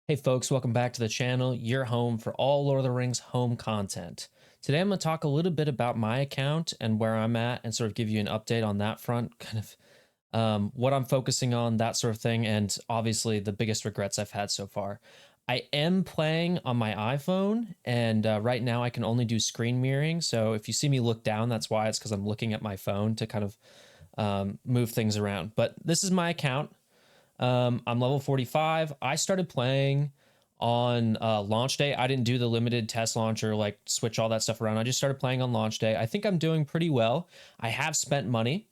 Hey folks, welcome back to the channel, your home for all Lord of the Rings home content. Today I'm going to talk a little bit about my account and where I'm at and sort of give you an update on that front, kind of what I'm focusing on, that sort of thing, and obviously the biggest regrets I've had so far. I am playing on my iPhone, and right now I can only do screen mirroring, so if you see me look down, that's why. It's because I'm looking at my phone to kind of move things around. But this is my account. I'm level 45. I started playing on launch day. I didn't do the limited test launcher, like switch all that stuff around. I just started playing on launch day. I think I'm doing pretty well. I have spent money.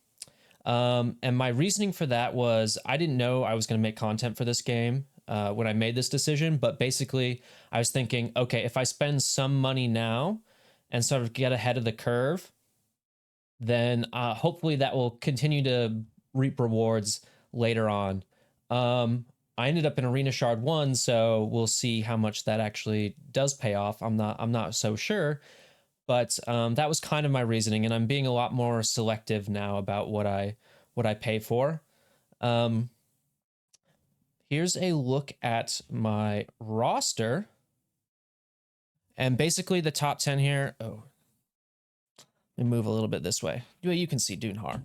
And my reasoning for that was I didn't know I was going to make content for this game when I made this decision. But basically, I was thinking, okay, if I spend some money now and sort of get ahead of the curve, then hopefully that will continue to reap rewards later on. I ended up in Arena Shard 1, so we'll see how much that actually does pay off. I'm not so sure, but that was kind of my reasoning, and I'm being a lot more selective now about what I pay for. Um, Here's a look at my roster, and basically the top 10 here. Oh, let me move a little bit this way. You can see Dunhar.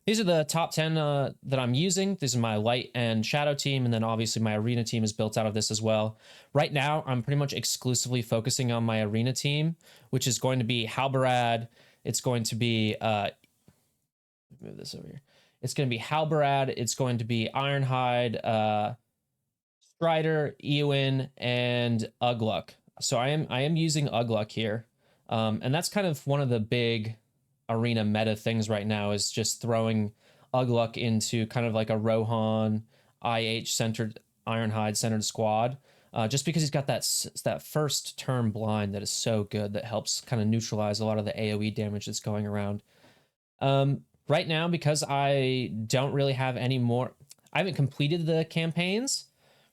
These are the top 10 that I'm using. This is my light and shadow team, and then obviously my arena team is built out of this as well. Right now, I'm pretty much exclusively focusing on my arena team, which is going to be Halbarad. It's going to be, move this over here. It's going to be Halbarad. It's going to be Ironhide, Strider, Eowyn, and Ugluk. So I am using Ugluk here. And that's kind of one of the big arena meta things right now is just throwing Ugluk into kind of like a Rohan, IH centered, Ironhide centered squad. Just because he's got that first turn blind that is so good that helps kind of neutralize a lot of the AoE damage that's going around. Right now, because I don't really have any more, I haven't completed the campaigns,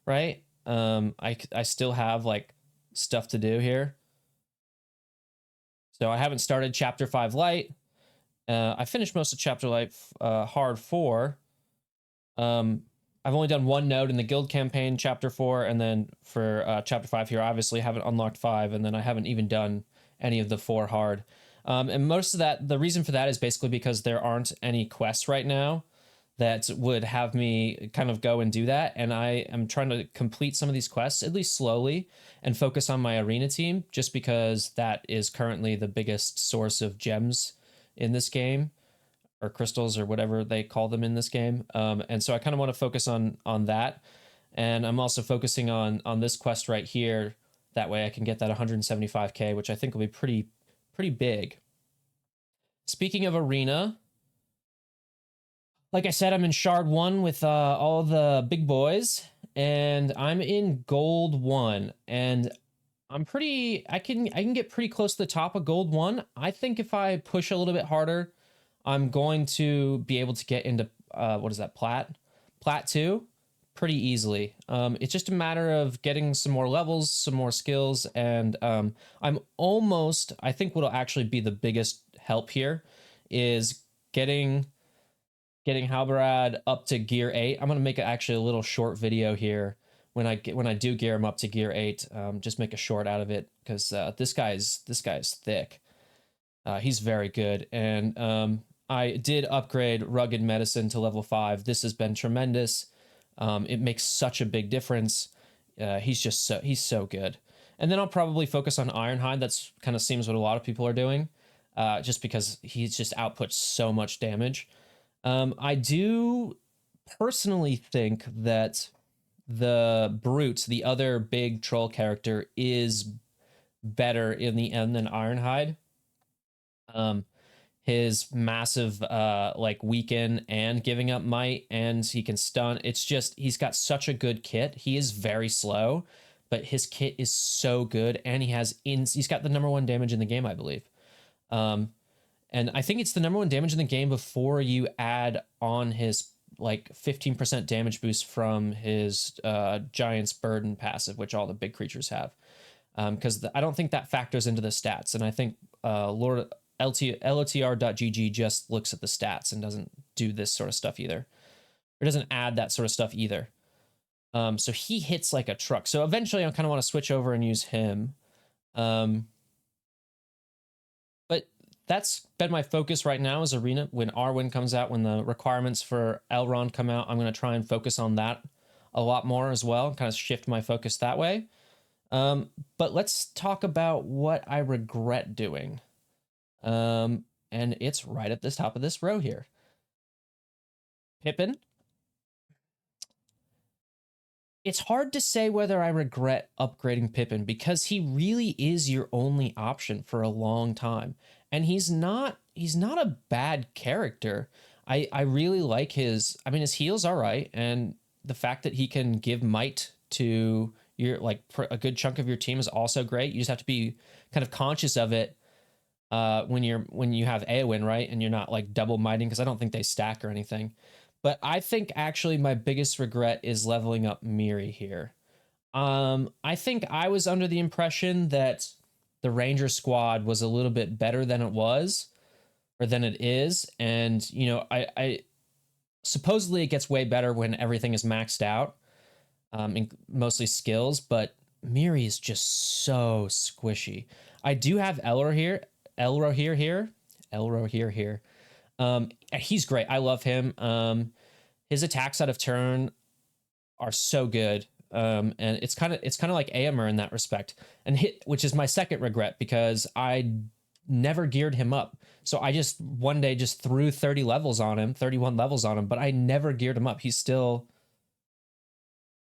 right? I still have like stuff to do here. So I haven't started chapter 5 light. I finished most of chapter light hard 4. I've only done one node in the guild campaign, chapter 4, and then for chapter 5 here, obviously haven't unlocked 5, and then I haven't even done any of the 4 hard. And most of that, the reason for that is basically because there aren't any quests right now that would have me kind of go and do that. And I am trying to complete some of these quests, at least slowly, and focus on my arena team, just because that is currently the biggest source of gems in this game, or crystals, or whatever they call them in this game. And so I kind of want to focus on that. And I'm also focusing on this quest right here. That way I can get that 175k, which I think will be pretty big. Speaking of arena, like I said, I'm in Shard 1 with all the big boys, and I'm in Gold 1, and I can get pretty close to the top of Gold 1. I think if I push a little bit harder, I'm going to be able to get into what is that, Plat 2 pretty easily. It's just a matter of getting some more levels, some more skills, and I think what'll actually be the biggest help here is getting Halbarad up to gear 8. I'm gonna make actually a little short video here when I do gear him up to gear 8. Just make a short out of it because this guy's thick. He's very good, and I did upgrade Rugged Medicine to level 5. This has been tremendous. It makes such a big difference. He's so good. And then I'll probably focus on Ironhide. That's kind of seems what a lot of people are doing, just because he's just outputs so much damage. I do personally think that the Brute, the other big troll character, is better in the end than Ironhide. His massive like weaken and giving up might, and he can stun. It's just he's got such a good kit. He is very slow, but his kit is so good, and he's got the #1 damage in the game, I believe. And I think it's the #1 damage in the game before you add on his like 15% damage boost from his Giant's Burden passive, which all the big creatures have. Because I don't think that factors into the stats. And I think LOTR.GG just looks at the stats and doesn't do this sort of stuff either. Or doesn't add that sort of stuff either. So he hits like a truck. So eventually I kind of want to switch over and use him. Um, but that's been my focus right now is Arena. When Arwen comes out, when the requirements for Elrond come out, I'm going to try and focus on that a lot more as well, kind of shift my focus that way. But let's talk about what I regret doing. And it's right at the top of this row here. Pippin. It's hard to say whether I regret upgrading Pippin because he really is your only option for a long time. And he's not a bad character. I really like his heal's all right, and the fact that he can give might to your a good chunk of your team is also great. You just have to be kind of conscious of it when you have Eowyn, right? And you're not like double miting, because I don't think they stack or anything. But I think actually my biggest regret is leveling up Miri here. I think I was under the impression that the Ranger squad was a little bit better than it was, or than it is, and I supposedly it gets way better when everything is maxed out, mostly skills. But Miri is just so squishy. I do have Elro here. He's great. I love him. His attacks out of turn are so good. And it's kind of like Aemir in that respect. And which is my second regret, because I never geared him up. So I just one day just threw 31 levels on him, but I never geared him up. He's still,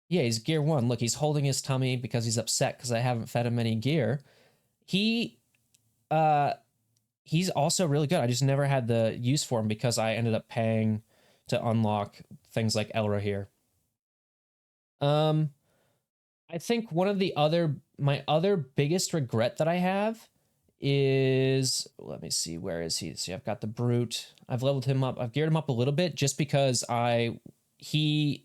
yeah, he's gear 1. Look, he's holding his tummy because he's upset because I haven't fed him any gear. He uh he's also really good. I just never had the use for him because I ended up paying to unlock things like Elra here. Um, I think my other biggest regret that I have is, let me see, where is he? See, I've got the Brute. I've leveled him up. I've geared him up a little bit just because he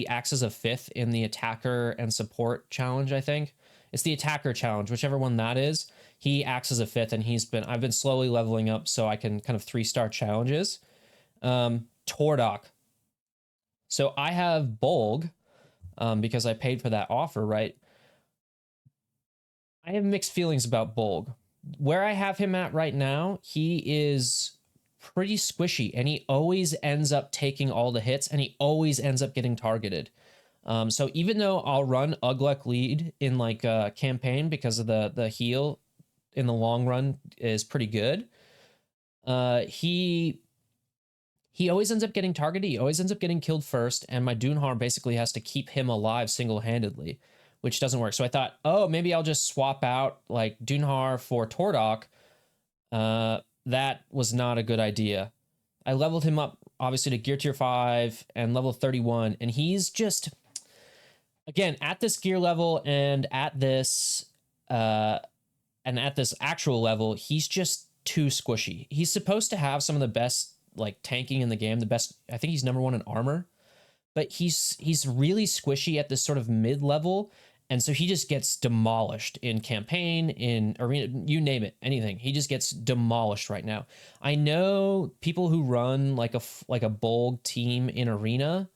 acts as a 5th in the attacker and support challenge, I think. It's the attacker challenge, whichever one that is. He acts as a 5th, and I've been slowly leveling up so I can kind of 3-star challenges. Tordok. So I have Bolg, because I paid for that offer, right? I have mixed feelings about Bolg. Where I have him at right now, he is pretty squishy, and he always ends up taking all the hits, and he always ends up getting targeted. So even though I'll run Ugluk lead in like a campaign because of the heal in the long run is pretty good, he always ends up getting targeted. He always ends up getting killed first, and my Dunhar basically has to keep him alive single-handedly, which doesn't work. So I thought, oh, maybe I'll just swap out like Dunhar for Tordok. That was not a good idea. I leveled him up obviously to gear tier 5 and level 31, and he's just, again, at this gear level and at this actual level, he's just too squishy. He's supposed to have some of the best like tanking in the game, the best. I think he's number 1 in armor, but he's really squishy at this sort of mid level, and so he just gets demolished in campaign, in arena, you name it, anything. He just gets demolished right now. I know people who run like a Bolg team in arena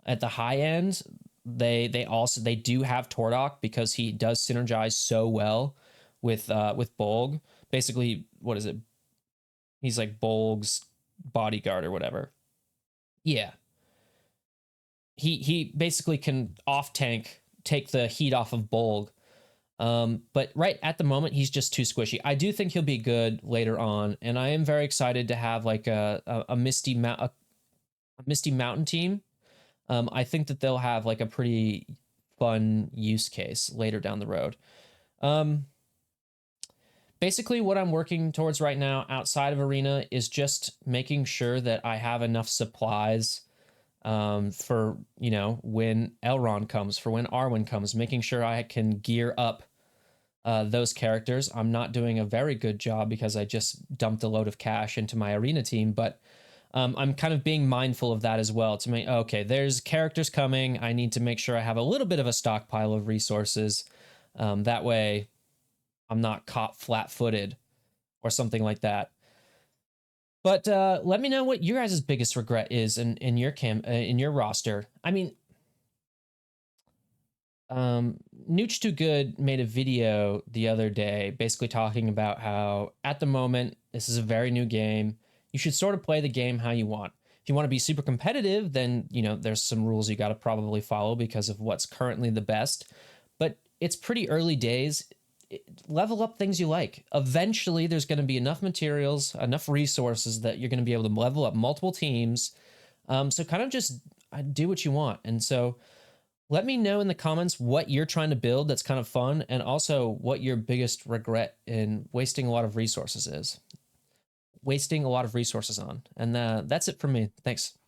at the high end. They do have Tordok because he does synergize so well with Bolg. Basically, what is it? He's like Bolg's bodyguard or whatever. Yeah. He basically can off tank, take the heat off of Bolg. But right at the moment, he's just too squishy. I do think he'll be good later on, and I am very excited to have like a Misty Mountain team. I think that they'll have like a pretty fun use case later down the road. Basically, what I'm working towards right now outside of Arena is just making sure that I have enough supplies for, when Elrond comes, for when Arwen comes, making sure I can gear up those characters. I'm not doing a very good job because I just dumped a load of cash into my Arena team, but I'm kind of being mindful of that as well to make, okay, there's characters coming. I need to make sure I have a little bit of a stockpile of resources. That way I'm not caught flat-footed or something like that. But let me know what your guys' biggest regret is in your roster. I mean, Nooch Too Good made a video the other day basically talking about how at the moment this is a very new game. You should sort of play the game how you want. If you want to be super competitive, then there's some rules you got to probably follow because of what's currently the best. But it's pretty early days. Level up things you like. Eventually, there's going to be enough materials, enough resources that you're going to be able to level up multiple teams. So kind of just do what you want. And so let me know in the comments what you're trying to build that's kind of fun, and also what your biggest regret in wasting a lot of resources is. Wasting a lot of resources on. And that's it for me. Thanks.